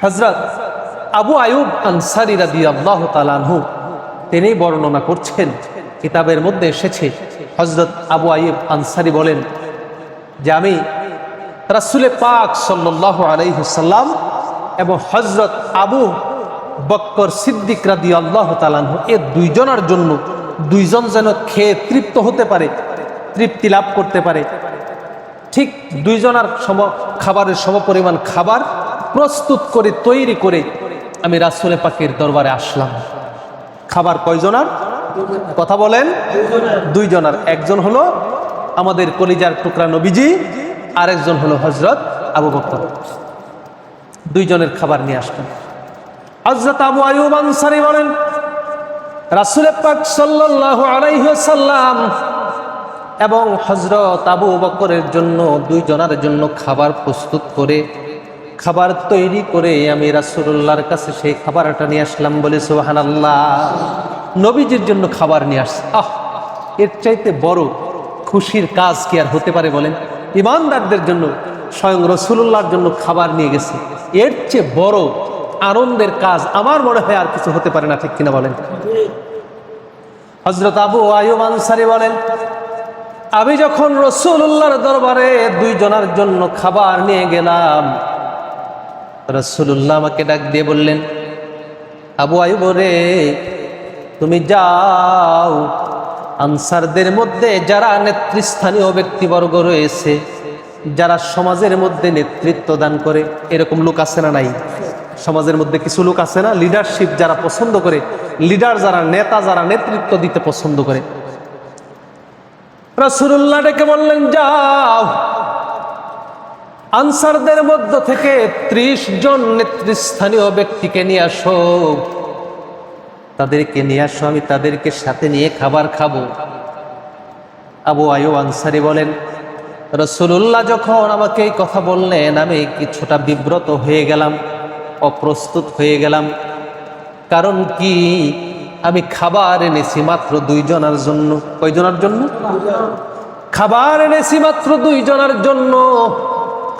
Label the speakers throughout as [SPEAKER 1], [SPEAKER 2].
[SPEAKER 1] হযরত আবু আয়ুব আনসারী রাদিয়াল্লাহু তাআলা আনহু তিনি বর্ণনা করছেন, কিতাবের মধ্যে এসেছে, হযরত আবু আয়ুব আনসারী বলেন যে আমি রাসূল পাক সাল্লাল্লাহু আলাইহি ওয়াসাল্লাম এবং হযরত আবু বকর সিদ্দিক রাদিয়াল্লাহু তাআলা আনহু এই দুইজনের জন্য, দুইজন যেন খেয়ে তৃপ্ত হতে পারে, তৃপ্তি লাভ করতে পারে, ঠিক দুইজনের খাবারের সমপরিমাণ খাবার প্রস্তুত করে তৈরি করে আমি রাসূল পাকের দরবারে আসলাম। খাবার কয়জনার কথা বলেন? দুইজনার। একজন হলো আমাদের কলিজার টুকরা নবীজি, আরেকজন হলো হযরত আবু বকর। দুইজনের খাবার নিয়ে আসলাম। হযরত আবু আয়ুব আনসারী বলেন, রাসূল পাক সাল্লাল্লাহু আলাইহি ওয়াসাল্লাম এবং হযরত আবু বকরের জন্য, দুইজনের জন্য খাবার প্রস্তুত করে, খাবার তৈরি করে আমি রাসূলুল্লাহর কাছে সেই খাবারটা নিয়ে আসলাম। বলে সুবহানাল্লাহ। নবীজির জন্য খাবার নিয়ে আসছে। এর চাইতে বড় খুশির কাজ কি আর হতে পারে বলেন? ঈমানদারদের জন্য স্বয়ং রাসূলুল্লাহর জন্য খাবার নিয়ে গেছে, এর চেয়ে বড় আনন্দের কাজ আমার মনে হয় আর কিছু হতে পারে না, ঠিক কিনা বলেন? হযরত আবু আয়ুব আনসারী বলেন, আমি যখন রাসূলুল্লাহর দরবারে দুইজনের জন্য খাবার নিয়ে গেলাম, রাসূলুল্লাহ আমাকে ডাক দিয়ে বললেন, আবু আয়ুব রে, তুমি যাও, আনসারদের মধ্যে যারা নেতৃস্থানীয় ব্যক্তিবর্গ রয়েছে, যারা সমাজের মধ্যে নেতৃত্ব দান করে, এরকম লোক আছে না নাই? সমাজের মধ্যে কিছু লোক আছে না, লিডারশিপ যারা পছন্দ করে, লিডার যারা, নেতা যারা নেতৃত্ব দিতে পছন্দ করে। রাসূলুল্লাহ ডেকে বললেন, যাও, আনসারদের মধ্য থেকে 30 জন নেতৃস্থানীয় ব্যক্তিকে নিয়ে আসো, তাদেরকে নিয়ে আসো, আমি তাদেরকে সাথে নিয়ে খাবার খাবো। আবু আয়ুব আনসারী বলেন, রাসূলুল্লাহ যখন আমাকে এই কথা বললেন, আমি কিছুটা বিব্রত হয়ে গেলাম, অপ্রস্তুত হয়ে গেলাম। কারণ কি, আমি খাবার এনেছি মাত্র দুইজনের জন্য। কয়জনের জন্য? খাবার এনেছি মাত্র দুইজনের জন্য।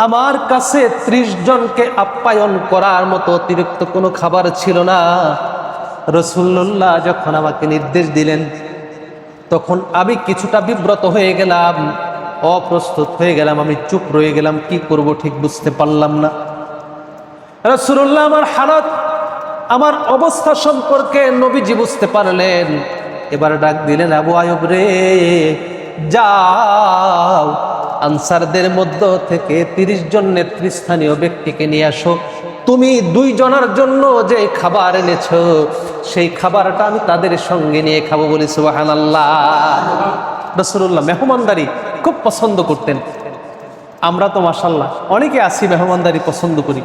[SPEAKER 1] আমার কাছে 30 জনকে আপ্যায়ন করার মতো অতিরিক্ত কোনো খাবার ছিল না। রাসূলুল্লাহ যখন আমাকে নির্দেশ দিলেন, তখন আমি কিছুটা বিব্রত হয়ে গেলাম, অপ্রস্তুত হয়ে গেলাম, আমি চুপ রয়ে গেলাম, কি করব ঠিক বুঝতে পারলাম না। রাসূলুল্লাহ আমার হালত, আমার অবস্থা সম্পর্কে নবীজি বুঝতে পারলেন। এবার ডাক দিলেন, আবু আয়ুব রে, যাও, আনসারদের মধ্য থেকে 30 জন নেতৃস্থানীয় ব্যক্তিকে নিয়ে আসো। তুমি দুইজনের জন্য যে খাবার এনেছো, সেই খাবারটা আমি তাদের সঙ্গে নিয়ে খাবো। বলি সুবহানাল্লাহ। রাসূলুল্লাহ মেহমানদারি খুব পছন্দ করতেন। আমরা তো মাশাআল্লাহ অনেকে আছি মেহমানদারি পছন্দ করি,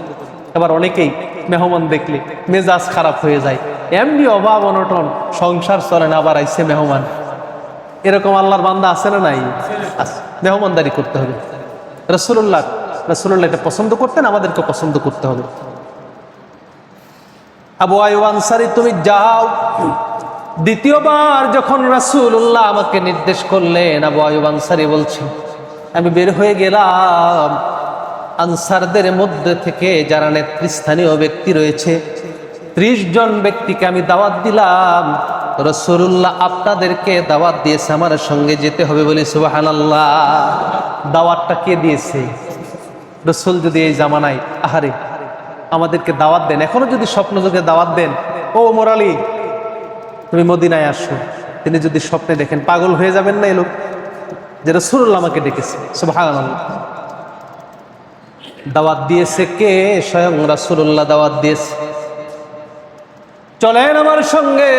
[SPEAKER 1] আবার অনেকেই মেহমান দেখলে মেজাজ খারাপ হয়ে যায়, এমনি অভাব অনটন, সংসার চলে না, আবার আইছে মেহমান। এরকম আল্লাহর বান্দা আছে না নাই? মেহমানদারি করতে হবে। রাসূলুল্লাহ এটা পছন্দ করতেন, আমাদেরকে পছন্দ করতে হবে। আবু আয়ুব আনসারী, তুমি যাও। দ্বিতীয়বার যখন রাসূলুল্লাহ আমাকে নির্দেশ করলেন, আবু আয়ুব আনসারী বলছেন, আমি বের হয়ে গেলাম। আনসারদের মধ্যে থেকে যারা নেতৃস্থানীয় ব্যক্তি রয়েছে, 30 জন ব্যক্তিকে আমি দাওয়াত দিলাম। রাসূলুল্লাহ আপনাদেরকে দাওয়াত দিয়েছে, আমার সঙ্গে যেতে হবে। বলি সুবহানাল্লাহ। দাওয়াতটা কে দিয়েছে? রাসূল যদি এই জামানায় আহারে আমাদেরকে দাওয়াত দেন, এখনো যদি স্বপ্ন যোগে দাওয়াত দেন, ও মোরালি তুমি মদিনায় আসো, তিনি যদি স্বপ্নে দেখেন, পাগল হয়ে যাবেন না? এলো যে রাসূলুল্লাহ আমাকে ডেকেছে। সুবহানাল্লাহ। দাওয়াত দিয়েছে কে? স্বয়ং রাসূলুল্লাহ দাওয়াত দিয়েছে। চলেন আমার সঙ্গে,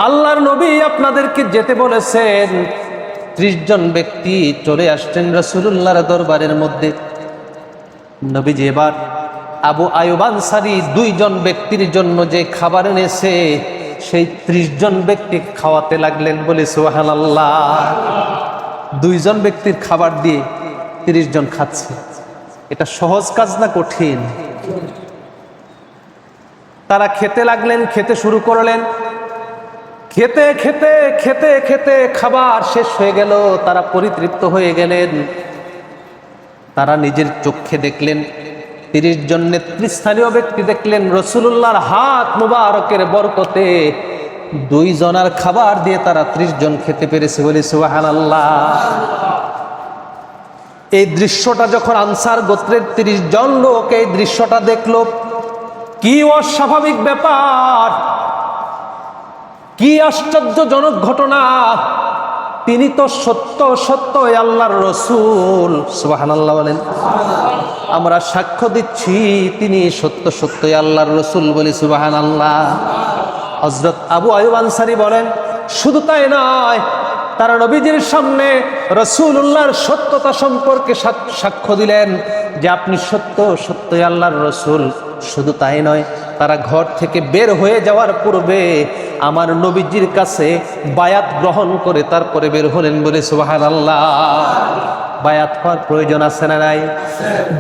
[SPEAKER 1] আল্লাহর নবী আপনাদেরকে যেতে বলেছেন। 30 জন ব্যক্তি চলে আসছেন রাসূলুল্লাহর দরবারের মধ্যে। নবীজি এবার আবু আয়ুব আনসারী 2 জন ব্যক্তির জন্য যে খাবার এনেছে, সেই 30 জন ব্যক্তি খাওয়াতে লাগলেন। বলে সুবহানাল্লাহ। 2 জন ব্যক্তির খাবার দিয়ে 30 জন খাচ্ছে। এটা সহজ কাজ না কঠিন? তারা খেতে লাগলেন, খেতে শুরু করলেন। খেতে খেতে খেতে খেতে খাবার শেষ হয়ে গেল, তারা পরিতৃপ্ত হয়ে গেলেন। তারা নিজের চোখে দেখলেন 30 জন নেতৃস্থানীয় ব্যক্তি দেখলেন রাসূলুল্লাহর হাত মুবারকের বরকতে 2 জনার খাবার দিয়ে তারা 30 জন খেতে পেরেছে, বলি সুবহানাল্লাহ। এই দৃশ্যটা যখন আনসার গোত্রের 30 জন লোক এই দৃশ্যটা দেখলো, কি অস্বাভাবিক ব্যাপার, কি আশ্চর্যজনক ঘটনা। তিনি তো সত্য আল্লাহর রাসূল, সুবহানাল্লাহ বলেন। আমরা সাক্ষ্য দিচ্ছি তিনি সত্য আল্লাহর রাসূল, বলি সুবহানাল্লাহ। হযরত আবু আইয়ুব আনসারী বলেন, শুধু তাই নয়, তারা নবীজির সামনে রাসূলুল্লাহর সত্যতা সম্পর্কে সাক্ষ্য দিলেন যে আপনি সত্য আল্লাহর রাসূল। শুধু তাই নয়, তারা ঘর থেকে বের হয়ে যাওয়ার পূর্বে আমার নবীজির কাছে বায়াত গ্রহণ করে তারপরে বের হলেন, বলে সুবহানাল্লাহ। বায়াত হওয়ার প্রয়োজন আছে না নাই?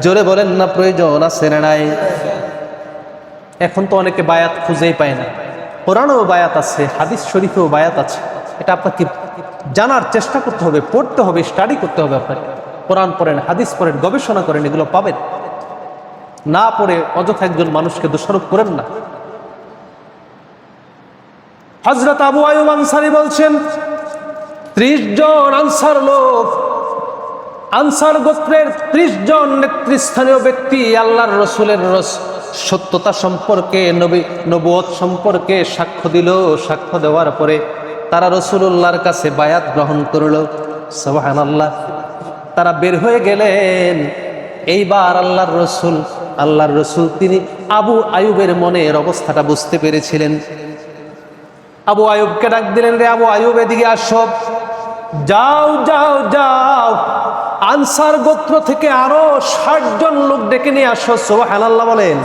[SPEAKER 1] জোরে বলেন না, প্রয়োজন আছে না নাই? এখন তো অনেকে বায়াত খুঁজেই পায় না। কোরআনেও বায়াত আছে, হাদিস শরীফেও বায়াত আছে। এটা আপনাকে জানার চেষ্টা করতে হবে, পড়তে হবে, স্টাডি করতে হবে। আপনাকে কোরআন পড়েন, হাদিস পড়েন, গবেষণা করেন, এগুলো পাবেন। না পড়ে অযথা একজন মানুষকে দোষারোপ করেন না। হযরত আবু আইয়ুব আনসারী বলছেন, 30 জন আনসার লোক, আনসার গোত্রের 30 জন নেতৃস্থানীয় ব্যক্তি আল্লাহর রাসূলের সত্যতা সম্পর্কে, নবুয়ত সম্পর্কে সাক্ষ্য দিল। সাক্ষ্য দেওয়ার পরে তারা রাসূলুল্লাহর কাছে বায়াত গ্রহণ করল। সুবহানাল্লাহ। তারা বের হয়ে গেলেন। এইবার আল্লাহর রাসূল তিনি আবু আইয়ুবের মনের অবস্থাটা বুঝতে পেরেছিলেন। আবু আইয়ুবকে ডাক দিলেন, রে আবু আইয়ুব, এদিকে আসো, যাও যাও যাও, আনসার গোত্র থেকে আরো 60 জন লোক ডেকে নিয়ে আসো। সুবহানাল্লাহ বলেন।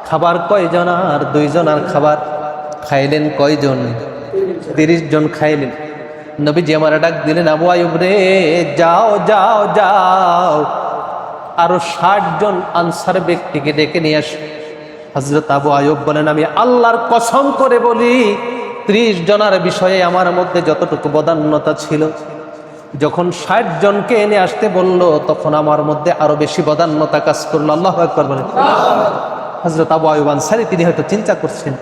[SPEAKER 1] খাবার কয়জন? আর 2 জনার খাবার। খাইলেন কয়জন? 30 জন খাইলেন। নবীজি আমার ডাক দিলেন, আবু আইয়ুব রে, যাও যাও যাও, আরো 60 জন আনসার ব্যক্তিকে ডেকে নিয়ে আসো। হযরত আবু আইয়ুব বলেন, আমি আল্লাহর কসম করে বলি, 30 জনের বিষয়ে আমার মধ্যে যতটুকু বদান্যতা ছিল, যখন 60 জনকে এনে আসতে বলল, তখন আমার মধ্যে আরো বেশি বদান্যতা কাজ করলো। আল্লাহু আকবার বলেন। হযরত আবু আইয়ুব আনসারী তিনি হয়তো চিন্তা করছেন,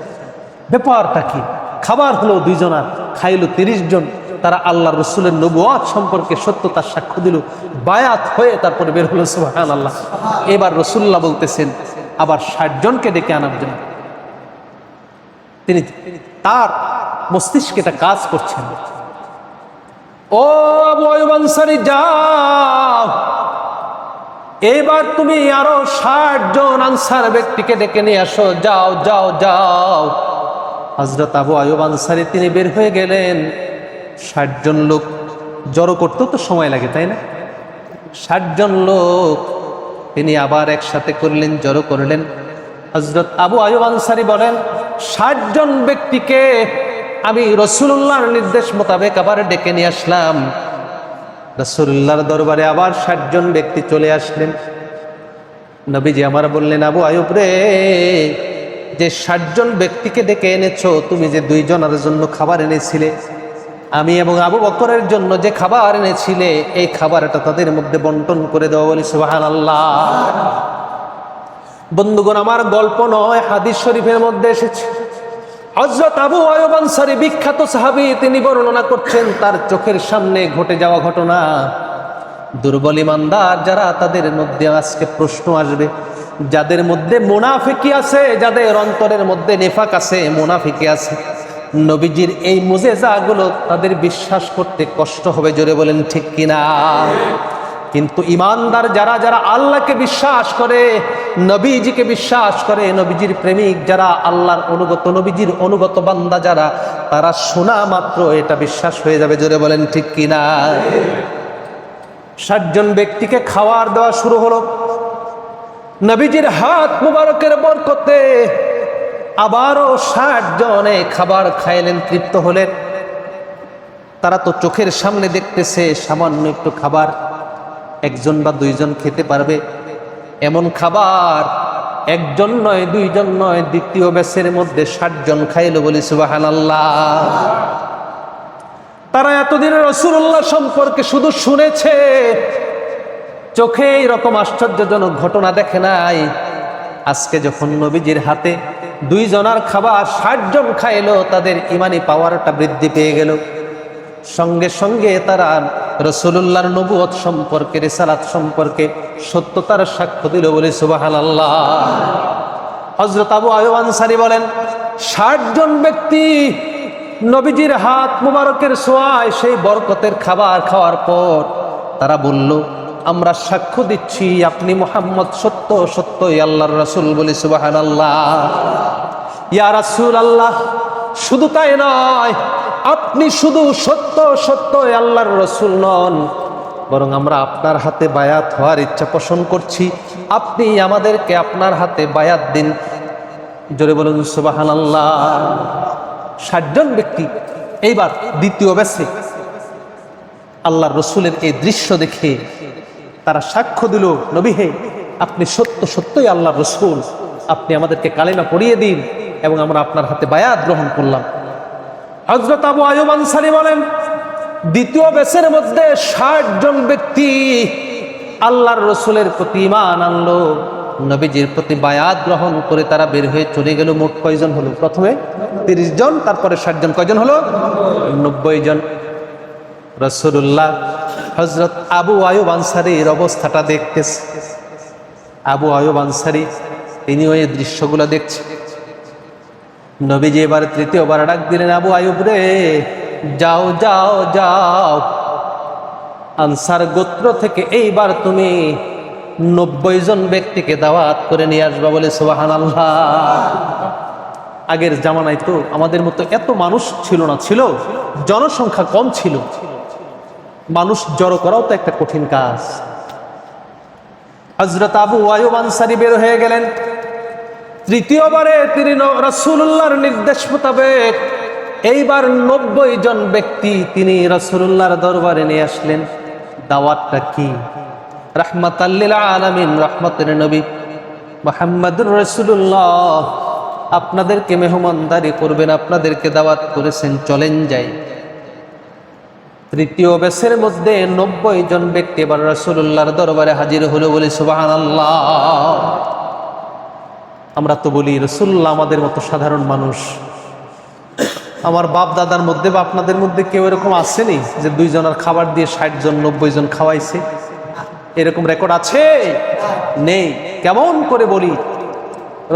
[SPEAKER 1] ব্যাপারটা কি? খাবার হলো 2 জনার, খাইলো 30 জন। তারা আল্লাহর রাসূলের নবুয়ত সম্পর্কে সত্যতার সাক্ষ্য দিল, বায়াত হয়ে তারপরে বের হলো। সুবহানাল্লাহ। এবার রাসূলুল্লাহ বলতেছেন আবার 60 জনকে ডেকে আনার জন্য। তিনি তার মস্তিষ্কে এটা কাজ করছেন। ও আবু আইয়ুব আনসারী, যাও, এবার তুমি আরো 60 জন আনসার ব্যক্তিকে ডেকে নিয়ে আসো। যাও যাও যাও। হযরত আবু আইয়ুব আনসারী তিনি বের হয়ে গেলেন। 60 জন লোক জড়ো করতেও তো সময় লাগে, তাই না? 60 জন লোক তিনি আবার একসাথে করলেন, জড়ো করলেন। হযরত আবু আইয়ুব আনসারী বলেন, 60 জন ব্যক্তিকে আমি রাসূলুল্লাহর নির্দেশ মোতাবেক আবার ডেকে নিয়ে আসলাম। রাসূলুল্লাহর দরবারে আবার 60 জন ব্যক্তি চলে আসলেন। নবীজি আমার বললেন, আবু আইয়ুব রে, যে 60 জন ব্যক্তিকে ডেকে এনেছো, তুমি যে 2 জনের জন্য খাবার এনেছিলে, আমি এবং আবু বকরের জন্য যে খাবার এনেছিলে, এই খাবারটা তাদের মধ্যে বন্টন করে দেওয়া, বলি সুবহানাল্লাহ। বন্ধুগণ, আমার গল্প নয়, হাদিস শরীফের মধ্যে এসেছে। হযরত আবু আইয়ুব আনসারী বিখ্যাত সাহাবী, তিনি বর্ণনা করছেন তার চোখের সামনে ঘটে যাওয়া ঘটনা। দুর্বল ইমানদার যারা, তাদের মধ্যে আজকে প্রশ্ন আসবে, যাদের মধ্যে মুনাফিকি আছে, যাদের অন্তরের মধ্যে নিফাক আছে, মুনাফিকি আছে, নবীজির এই মুজিজাগুলো তাদের বিশ্বাস করতে কষ্ট হবে। জোরে বলেন ঠিক কিনা? কিন্তু ইমানদার যারা, যারা আল্লাহকে বিশ্বাস করে, নবীজিকে বিশ্বাস করে, নবীজির প্রেমিক যারা, আল্লাহর অনুগত, নবীজির অনুগত বান্দা যারা, তারা শোনা মাত্র এটা বিশ্বাস হয়ে যাবে। জোরে বলেন ঠিক কিনা? 60 জন ব্যক্তিকে খাবার দেওয়া শুরু হলো। নবীজির হাত মুবারকের বরকতে আবারও 60 জনে খাবার খাইলেন, তৃপ্ত হলেন। তারা তো চোখের সামনে দেখতেছে সামান্য একটু খাবার, 1 জন বা 2 জন খেতে পারবে এমন খাবার, 1 জন নয়, 2 জন নয়, দ্বিতীয় ব্যাচের মধ্যে 60 জন খাইল, বলি সুবহানাল্লাহ। তারা এতদিন রাসূলুল্লাহ সম্পর্কে শুধু শুনেছে, চোখে এরকম আশ্চর্যজনক ঘটনা দেখে নাই। আজকে যখন নবীজির হাতে 2 জনার খাবার 60 জন খাইলো, তাদের ইমানি পাওয়ারটা বৃদ্ধি পেয়ে গেল। সঙ্গে সঙ্গে তারা রাসূলুল্লাহর নবুয়ত সম্পর্কে, রিসালাত সম্পর্কে সত্যতার সাক্ষ্য দিল, বলে সুবহানাল্লাহ। হযরত আবু আইয়ুব আনসারী বলেন, 60 জন ব্যক্তি নবীজির হাত মুবারকের ছোঁয়ায় সেই বরকতের খাবার খাওয়ার পর তারা বলল, আমরা সাক্ষ্য দিচ্ছি আপনি মুহাম্মদ সত্য সত্যই আল্লাহর রাসূল, বলে সুবহানাল্লাহ। ইয়া রাসূলুল্লাহ, শুধু তাই নয়, আপনি শুধু সত্য সত্যই আল্লাহর রাসূল নন, বরং আমরা আপনার হাতে বায়াত হওয়ার ইচ্ছা পোষণ করছি, আপনি আমাদেরকে আপনার হাতে বায়াত দিন। জোরে বলুন সুবহানাল্লাহ। 60 জন ব্যক্তি এইবার দ্বিতীয় ব্যাচে আল্লাহর রসুলের এই দৃশ্য দেখে তারা সাক্ষ্য দিল, নবী হে, আপনি সত্য সত্যই আল্লাহর রসুল, আপনি আমাদেরকে কালেমা পড়িয়ে দিন এবং আমরা আপনার হাতে বায়াত গ্রহণ করলাম। হযরত আবু আইয়ুব আনসারী বলেন, দ্বিতীয় ব্যাচের মধ্যে 60 জন ব্যক্তি আল্লাহর রসুলের প্রতি ঈমান আনলো, নবীজির প্রতি বায়াত গ্রহণ করে তারা বের হয়ে চলে গেল। মোট কয়জন হলো? প্রথমে 30 জন, তারপরে 60 জন, কয়জন হলো? 90 জন। রাসূলুল্লাহ হযরত আবু আইয়ুব আনসারীর অবস্থাটা দেখতেছে। আবু আইয়ুব আনসারী তিনি ওই দৃশ্যগুলো দেখছে। নবীজি এবার তৃতীয়বার ডাক দিলেন, আবু আইয়ুব রে, যাও যাও যাও, আনসার গোত্র থেকে এইবার তুমি 90 জন ব্যক্তিকে দাওয়াত করে নিয়ে আসবা, বলে সুবহানাল্লাহ। আগের জামানায় তো আমাদের মতো এত মানুষ ছিল না, ছিল জনসংখ্যা কম ছিল, মানুষ জড়ো করাও তো একটা কঠিন কাজ। হযরত আবু আইয়ুব আনসারী বের হয়ে গেলেন। তৃতীয়বারে তিনি রাসূলুল্লাহর নির্দেশ মোতাবেক এইবার 90 জন ব্যক্তি তিনি রাসূলুল্লাহর দরবারে নিয়ে আসলেন। দাওয়াতটা কি? রাহমাতাল লিল আলামিন, রহমতের নবী মুহাম্মদুর রাসূলুল্লাহ আপনাদেরকে মেহমানদারি করবেন, আপনাদেরকে দাওয়াত করেছেন, চলেন যাই। তৃতীয় ব্যাচের মধ্যে 90 জন ব্যক্তি এবার রাসূলুল্লাহর দরবারে হাজির হলো, বলে সুবহানাল্লাহ। আমরা তো বলি রাসূলুল্লাহ আমাদের মতো সাধারণ মানুষ। আমার বাপ দাদার মধ্যে বা আপনাদের মধ্যে কেউ এরকম আসেনি যে 2 জনের খাবার দিয়ে 60 জন 90 জন খাওয়াইছে? এরকম রেকর্ড আছে? নেই। কেমন করে বলি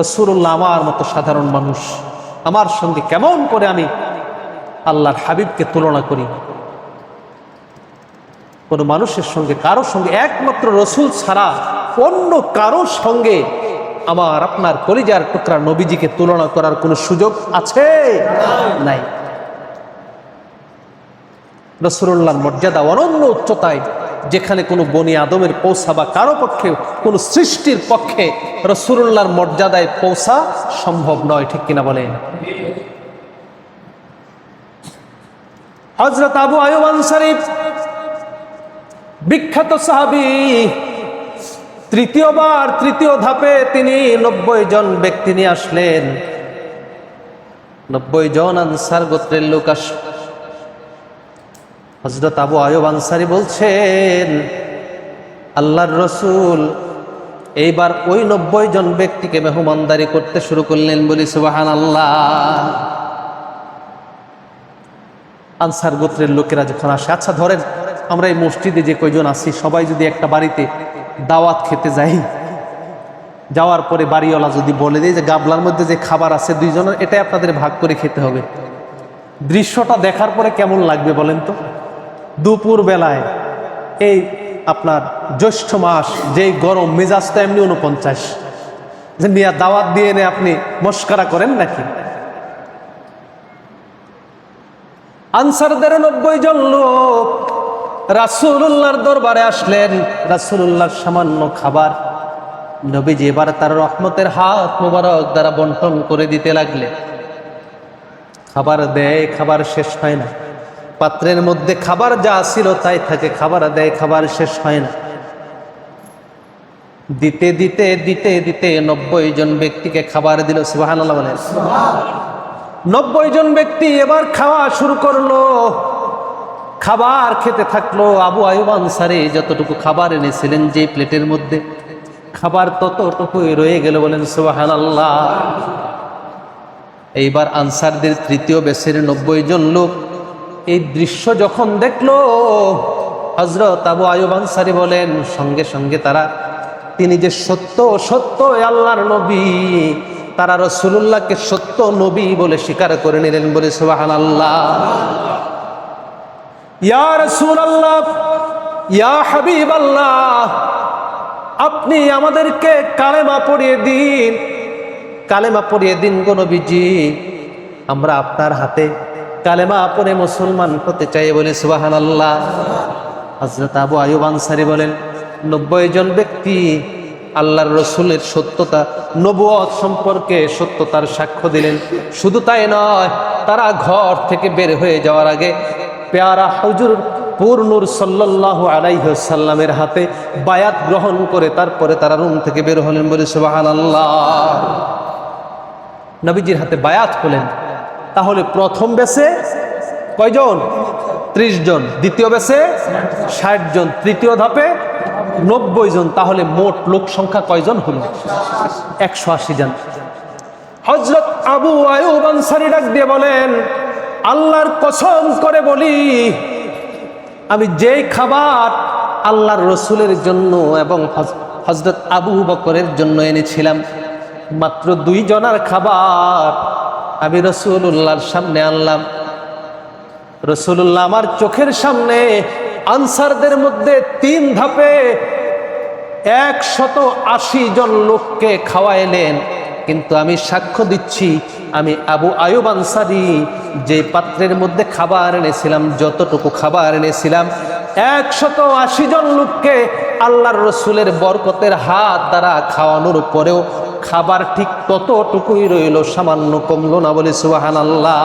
[SPEAKER 1] রাসূলুল্লাহ আমার মতো সাধারণ মানুষ, আমার সঙ্গে কেমন করে আমি আল্লাহর হাবিবকে তুলনা করি? কোন মানুষের সঙ্গে, কারো সঙ্গে, একমাত্র রসুল ছাড়া অন্য কারো সঙ্গে আমার আপনার কলিজার টুকরা নবীজিকে তুলনা করার কোন সুযোগ আছে? নাই। রাসূলুল্লাহর মর্যাদা অনন্য উচ্চতায়, যেখানে কোনো বনি আদমের পৌঁছা বা কারো পক্ষে, কোন সৃষ্টির পক্ষে রাসূলুল্লাহর মর্যাদায় পৌঁছা সম্ভব নয়। ঠিক কিনা বলেন? হযরত আবু আইয়ুব আনসারী বিখ্যাত সাহাবী, তৃতীয় ধাপে তিনি 90 জন ব্যক্তি নিয়ে আসলেন। 90 জন আনসার গোত্রের লোক আসলেন। হযরত আবু আইয়ুব আনসারী বলছেন, আল্লাহর রাসূল এইবার ওই 90 জন ব্যক্তিকে মেহমানদারি করতে শুরু করলেন, বলি সুবহানাল্লাহ। আনসার গোত্রের লোকেরা যখন আসে, আচ্ছা ধরেন আমরা এই মসজিদে যে কয়জন আছি সবাই যদি একটা বাড়িতে দাওয়াত খেতে যাই, যাওয়ার পরে বাড়িওয়ালা যদি বলে দেয় যে গাবলার মধ্যে যে খাবার আছে 2 জনের, এটাই আপনাদের ভাগ করে খেতে হবে, দৃশ্যটা দেখার পরে কেমন লাগবে বলেন তো? দুপুর বেলায় এই আপনার জ্যৈষ্ঠ মাস, যেই গরম, মেজাজটা এমনি 49, যে মিয়া দাওয়াত দিয়ে এনে আপনি মস্করা করেন নাকি? আনসারদের 90 জন লোক রাসূলুল্লাহর দরবারে আসলেন। রাসূলুল্লাহর সামান্য খাবার নবীজি এবার তার রহমতের হাত মোবারক দ্বারা বন্টন করে দিতে লাগলেন। খাবার দেয়, খাবার শেষ হয় না। পাত্রের মধ্যে খাবার যা ছিল তাই থাকে, খাবার দেয়, খাবার শেষ হয় না। দিতে দিতে দিতে দিতে 90 জন ব্যক্তিকে খাবার দিল। সুবহানাল্লাহ বলেন। 90 জন ব্যক্তি এবার খাওয়া শুরু করলো। খাবার খেতে থাকলো। আবু আয়ুব আনসারী যতটুকু খাবার এনেছিলেন যে প্লেটের মধ্যে, খাবার ততটুকুই রয়ে গেল। বলেন সুবহানাল্লাহ। এইবার আনসারদের তৃতীয় ব্যাচের 90 জন লোক এই দৃশ্য যখন দেখলো, হযরত আবু আয়ুব আনসারী বলেন, সঙ্গে সঙ্গে তারা, তিনি যে সত্য সত্য আল্লাহর নবী, তারা রাসূলুল্লাহকে সত্য নবী বলে স্বীকার করে নিলেন। বলে সুবহানাল্লাহ। ইয়া রাসূলুল্লাহ, ইয়া হাবিবাল্লাহ, আপনি আমাদেরকে কালেমা পড়িয়ে দিন, কালেমা পড়িয়ে দিন গো নবীজি, আমরা আপনার হাতে কালেমা পড়ে মুসলমান হতে চাই। বলে সুবহানাল্লাহ। হযরত আবু আয়ুব আনসারী বলেন, 90 জন ব্যক্তি আল্লাহর রসুলের সত্যতা, নবুয়ত সম্পর্কে সত্যতার সাক্ষ্য দিলেন। শুধু তাই নয়, তারা ঘর থেকে বের হয়ে যাওয়ার আগে পেয়ারা হুজুর পূর্ণুর সাল্লাল্লাহু আলাইহি ওয়াসাল্লামের হাতে বায়াত গ্রহণ করে তারপরে তারা রুম থেকে বের হলেন। বলে সুবহানাল্লাহ। নবীজির হাতে বায়াত হলেন। তাহলে প্রথম ব্যাচে কয়জন? 30 জন। দ্বিতীয় ব্যাচে 60 জন। তৃতীয় ধাপে 90 জন। তাহলে মোট লোক সংখ্যা কয়জন হলো? 180 জন। হযরত আবু আয়ুব আনসারী ডাক দিয়ে বলেন, আল্লাহর কসম করে বলি, আমি যেই খাবার আল্লাহর রসুলের জন্য এবং হযরত আবু বকরের জন্য এনেছিলাম, মাত্র 2 জনের খাবার আমি রাসূলুল্লাহর সামনে আনলাম। রাসূলুল্লাহ আমার চোখের সামনে আনসারদের মধ্যে 3 ধাপে 180 জন লোককে খাওয়াইলেন। কিন্তু আমি সাক্ষ্য দিচ্ছি, আমি আবু আয়ুব আনসারী যে পাত্রের মধ্যে খাবার এনেছিলাম, যতটুকু খাবার এনেছিলাম, 180 জন লোককে আল্লাহর রসুলের বরকতের হাত দ্বারা খাওয়ানোর পরেও খাবার ঠিক ততটুকুই রইল, সামান্য কমলো না। বলে সুবহানাল্লাহ।